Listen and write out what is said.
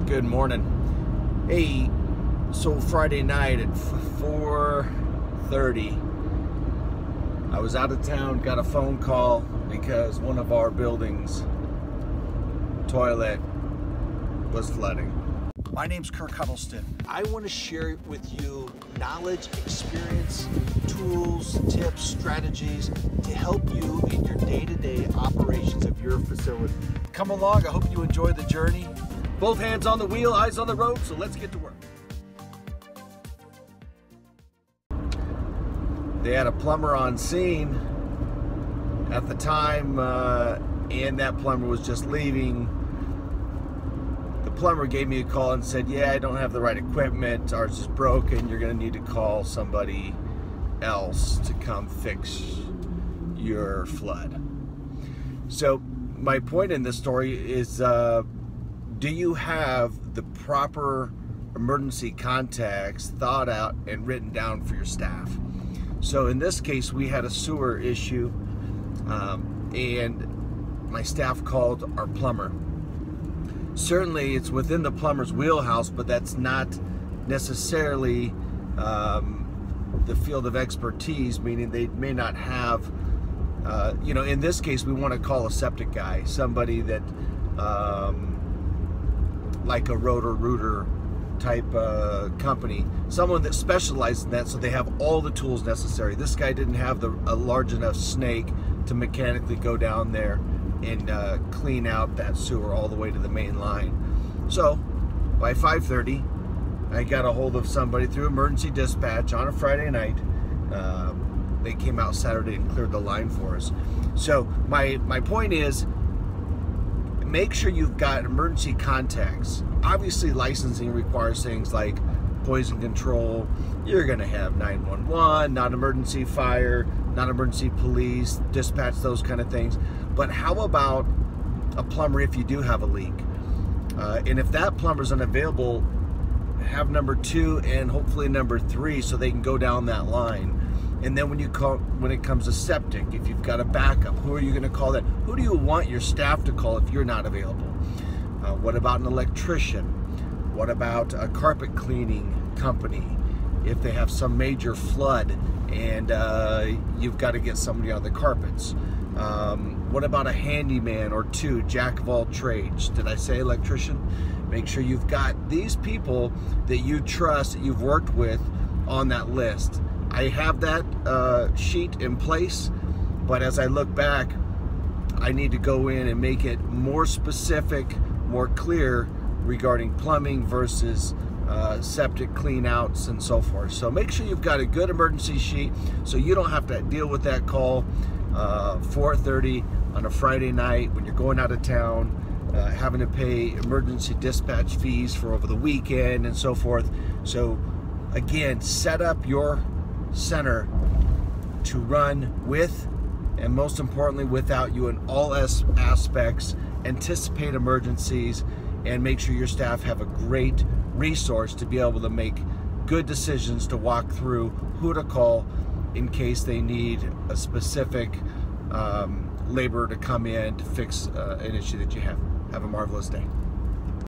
Good morning. Hey, so Friday night at 4:30, I was out of town, got a phone call because one of our buildings' toilet was flooding. My name's Kirk. I want to share with you knowledge, experience, tools, tips, strategies to help you in your day-to-day operations of your facility. Come along. I hope you enjoy the journey. Both hands on the wheel, eyes on the road, so let's get to work. They had a plumber on scene at the time, and that plumber was just leaving. The plumber gave me a call and said, yeah, I don't have the right equipment, ours is broken, you're going to need to call somebody else to come fix your flood. So my point in this story is, do you have the proper emergency contacts thought out and written down for your staff? So in this case, we had a sewer issue, and my staff called our plumber. Certainly it's within the plumber's wheelhouse, but that's not necessarily the field of expertise, meaning they may not have, in this case, we want to call a septic guy, somebody that, like a Roto-Rooter type company, someone that specializes in that, so they have all the tools necessary. This guy didn't have a large enough snake to mechanically go down there and clean out that sewer all the way to the main line. So by 5:30, I got a hold of somebody through emergency dispatch on a Friday night. They came out Saturday and cleared the line for us. So my point is, make sure you've got emergency contacts. Obviously, licensing requires things like poison control. You're going to have 911, non-emergency fire, non-emergency police, dispatch, those kind of things. But how about a plumber if you do have a leak? And if that plumber's unavailable, have number 2 and hopefully number 3 so they can go down that line. And then when it comes to septic, if you've got a backup, who are you going to call then? Who do you want your staff to call if you're not available? What about an electrician? What about a carpet cleaning company if they have some major flood and you've got to get somebody on the carpets? What about a handyman or 2, jack of all trades? Did I say electrician? Make sure you've got these people that you trust, that you've worked with on that list. I have that sheet in place, but as I look back, I need to go in and make it more specific, more clear regarding plumbing versus septic clean outs and so forth. So make sure you've got a good emergency sheet so you don't have to deal with that call 4:30 on a Friday night when you're going out of town, having to pay emergency dispatch fees for over the weekend and so forth. So again, set up your center to run with, and most importantly without you, in all aspects. Anticipate emergencies and make sure your staff have a great resource to be able to make good decisions to walk through who to call in case they need a specific laborer to come in to fix an issue that you have. Have a marvelous day.